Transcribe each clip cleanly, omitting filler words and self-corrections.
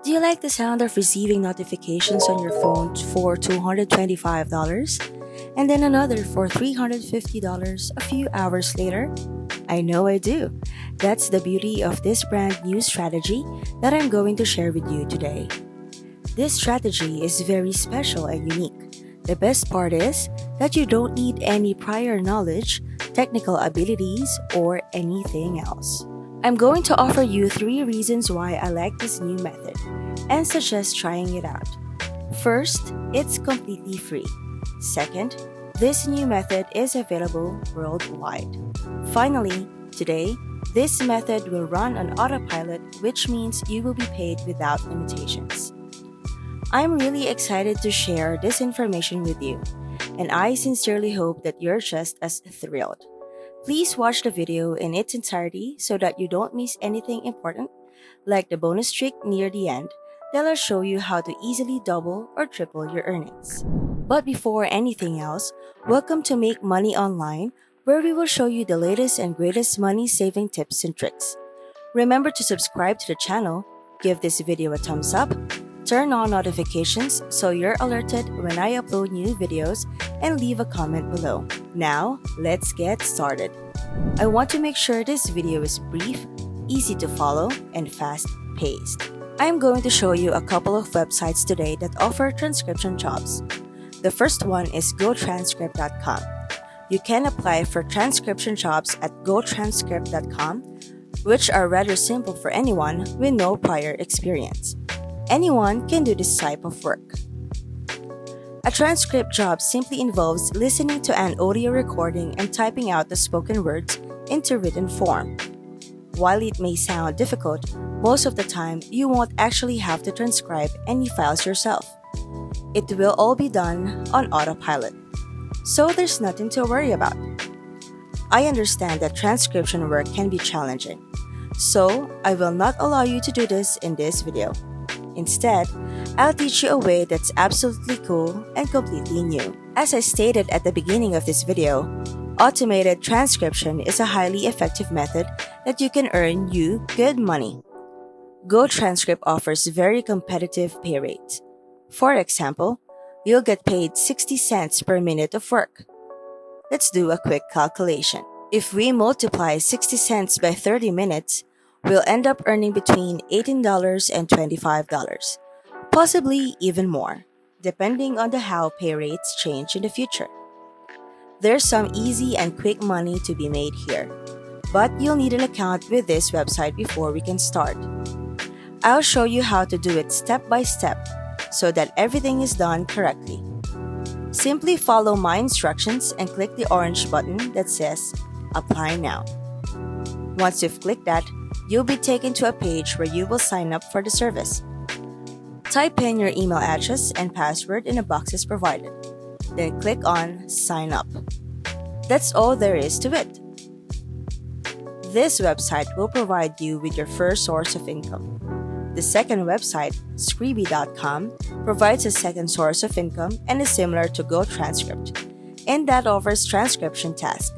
Do you like the sound of receiving notifications on your phone for $225 and then another for $350 a few hours later? I know I do. That's the beauty of this brand new strategy that I'm going to share with you today. This strategy is very special and unique. The best part is that you don't need any prior knowledge, technical abilities, or anything else. I'm going to offer you 3 reasons why I like this new method and suggest trying it out. First, it's completely free. Second, this new method is available worldwide. Finally, today, this method will run on autopilot, which means you will be paid without limitations. I'm really excited to share this information with you, and I sincerely hope that you're just as thrilled. Please watch the video in its entirety so that you don't miss anything important, like the bonus trick near the end that'll show you how to easily double or triple your earnings. But before anything else, welcome to Make Money Online, where we will show you the latest and greatest money-saving tips and tricks. Remember to subscribe to the channel, give this video a thumbs up, turn on notifications so you're alerted when I upload new videos, and leave a comment below. Now, let's get started. I want to make sure this video is brief, easy to follow, and fast-paced. I'm going to show you a couple of websites today that offer transcription jobs. The first one is GoTranscribe.com. You can apply for transcription jobs at GoTranscribe.com, which are rather simple for anyone with no prior experience. Anyone can do this type of work. A transcript job simply involves listening to an audio recording and typing out the spoken words into written form. While it may sound difficult, most of the time you won't actually have to transcribe any files yourself. It will all be done on autopilot, so there's nothing to worry about. I understand that transcription work can be challenging, so I will not allow you to do this in this video. Instead, I'll teach you a way that's absolutely cool and completely new. As I stated at the beginning of this video, automated transcription is a highly effective method that you can earn you good money. GoTranscribe offers very competitive pay rates. For example, you'll get paid 60 cents per minute of work. Let's do a quick calculation. If we multiply 60 cents by 30 minutes, we'll end up earning between $18 and $25, possibly even more, depending on how pay rates change in the future. There's some easy and quick money to be made here, but you'll need an account with this website before we can start. I'll show you how to do it step by step so that everything is done correctly. Simply follow my instructions and click the orange button that says Apply Now. Once you've clicked that, you'll be taken to a page where you will sign up for the service. Type in your email address and password in the boxes provided. Then click on Sign Up. That's all there is to it. This website will provide you with your first source of income. The second website, Transcribing.com, provides a second source of income and is similar to GoTranscript, and that offers transcription tasks.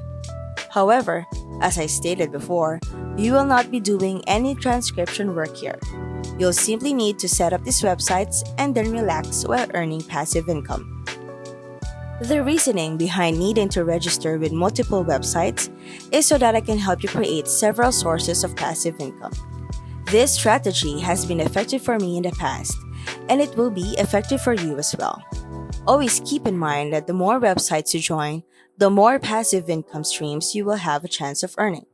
However, as I stated before, you will not be doing any transcription work here. You'll simply need to set up these websites and then relax while earning passive income. The reasoning behind needing to register with multiple websites is so that I can help you create several sources of passive income. This strategy has been effective for me in the past, and it will be effective for you as well. Always keep in mind that the more websites you join, the more passive income streams you will have a chance of earning.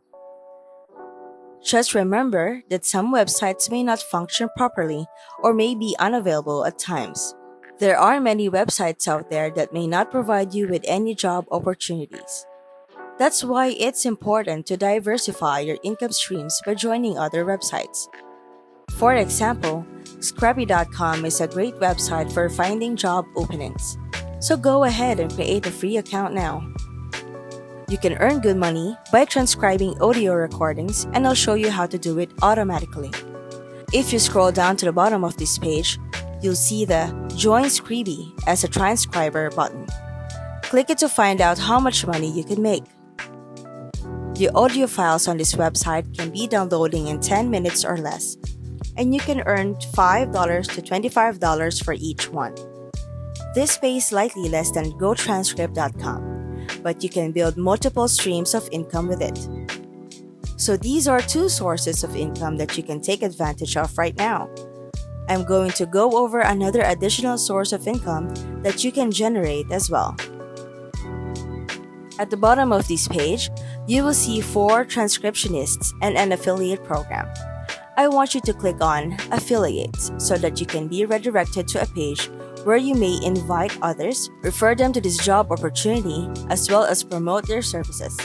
Just remember that some websites may not function properly or may be unavailable at times. There are many websites out there that may not provide you with any job opportunities. That's why it's important to diversify your income streams by joining other websites. For example, Scrappy.com is a great website for finding job openings. So go ahead and create a free account now. You can earn good money by transcribing audio recordings, and I'll show you how to do it automatically. If you scroll down to the bottom of this page, you'll see the Join Scribby as a transcriber button. Click it to find out how much money you can make. The audio files on this website can be downloading in 10 minutes or less, and you can earn $5 to $25 for each one. This pays slightly less than GoTranscribe.com, but you can build multiple streams of income with it. So these are two sources of income that you can take advantage of right now. I'm going to go over another additional source of income that you can generate as well. At the bottom of this page, you will see 4 transcriptionists and an affiliate program. I want you to click on Affiliates so that you can be redirected to a page where you may invite others, refer them to this job opportunity, as well as promote their services.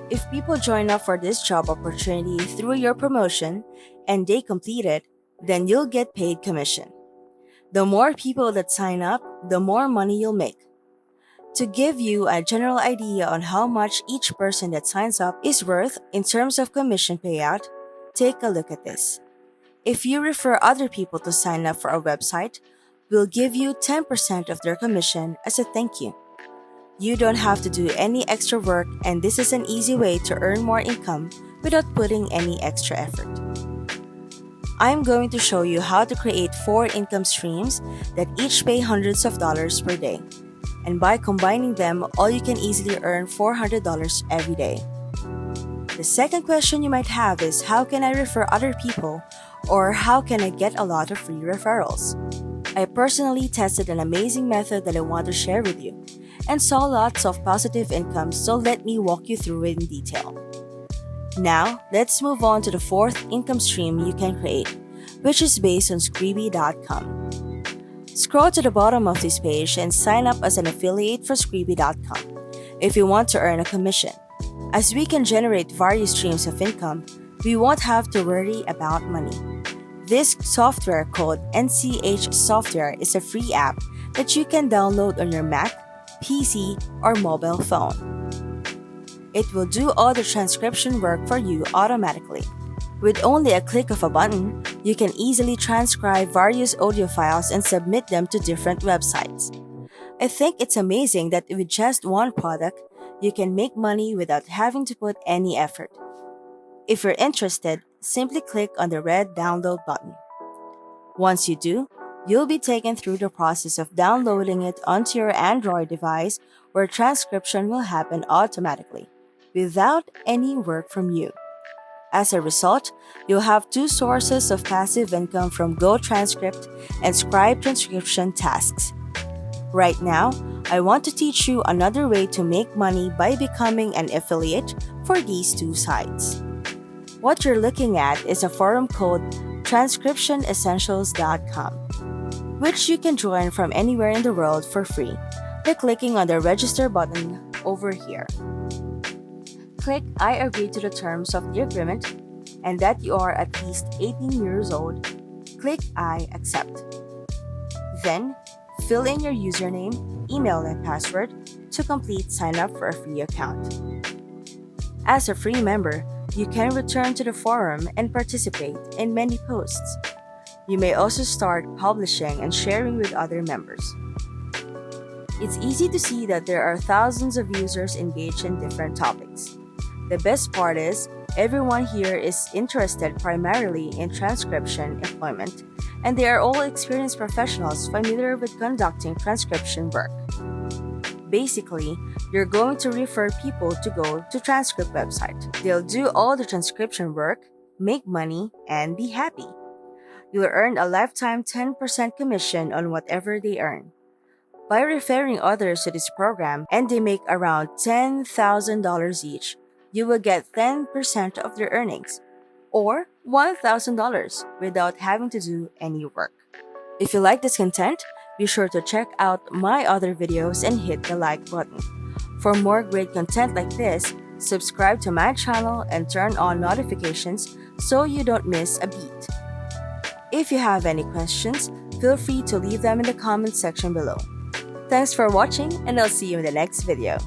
If people join up for this job opportunity through your promotion and they complete it, then you'll get paid commission. The more people that sign up, the more money you'll make. To give you a general idea on how much each person that signs up is worth in terms of commission payout, take a look at this. If you refer other people to sign up for our website, we'll give you 10% of their commission as a thank you. You don't have to do any extra work, and this is an easy way to earn more income without putting any extra effort. I'm going to show you how to create 4 income streams that each pay hundreds of dollars per day. And by combining them, all you can easily earn $400 every day. The second question you might have is, how can I refer other people, or how can I get a lot of free referrals? I personally tested an amazing method that I want to share with you and saw lots of positive income, so let me walk you through it in detail. Now, let's move on to the 4th income stream you can create, which is based on Scribby.com. Scroll to the bottom of this page and sign up as an affiliate for Scribby.com if you want to earn a commission. As we can generate various streams of income, we won't have to worry about money. This software called NCH Software is a free app that you can download on your Mac, PC, or mobile phone. It will do all the transcription work for you automatically. With only a click of a button, you can easily transcribe various audio files and submit them to different websites. I think it's amazing that with just one product, you can make money without having to put any effort. If you're interested, simply click on the red download button. Once you do, you'll be taken through the process of downloading it onto your Android device, where transcription will happen automatically, without any work from you. As a result, you'll have 2 sources of passive income from GoTranscript and Scribe transcription tasks. Right now, I want to teach you another way to make money by becoming an affiliate for these 2 sites. What you're looking at is a forum called transcriptionessentials.com, which you can join from anywhere in the world for free by clicking on the register button over here. Click I agree to the terms of the agreement and that you are at least 18 years old. Click I accept. Then, fill in your username, email, and password to complete sign up for a free account. As a free member, you can return to the forum and participate in many posts. You may also start publishing and sharing with other members. It's easy to see that there are thousands of users engaged in different topics. The best part is, everyone here is interested primarily in transcription employment, and they are all experienced professionals familiar with conducting transcription work. Basically, you're going to refer people to go to Transcript website. They'll do all the transcription work, make money, and be happy. You'll earn a lifetime 10% commission on whatever they earn. By referring others to this program, and they make around $10,000 each, you will get 10% of their earnings, or $1,000 without having to do any work. If you like this content, be sure to check out my other videos and hit the like button. For more great content like this, subscribe to my channel and turn on notifications so you don't miss a beat. If you have any questions, feel free to leave them in the comment section below. Thanks for watching, and I'll see you in the next video.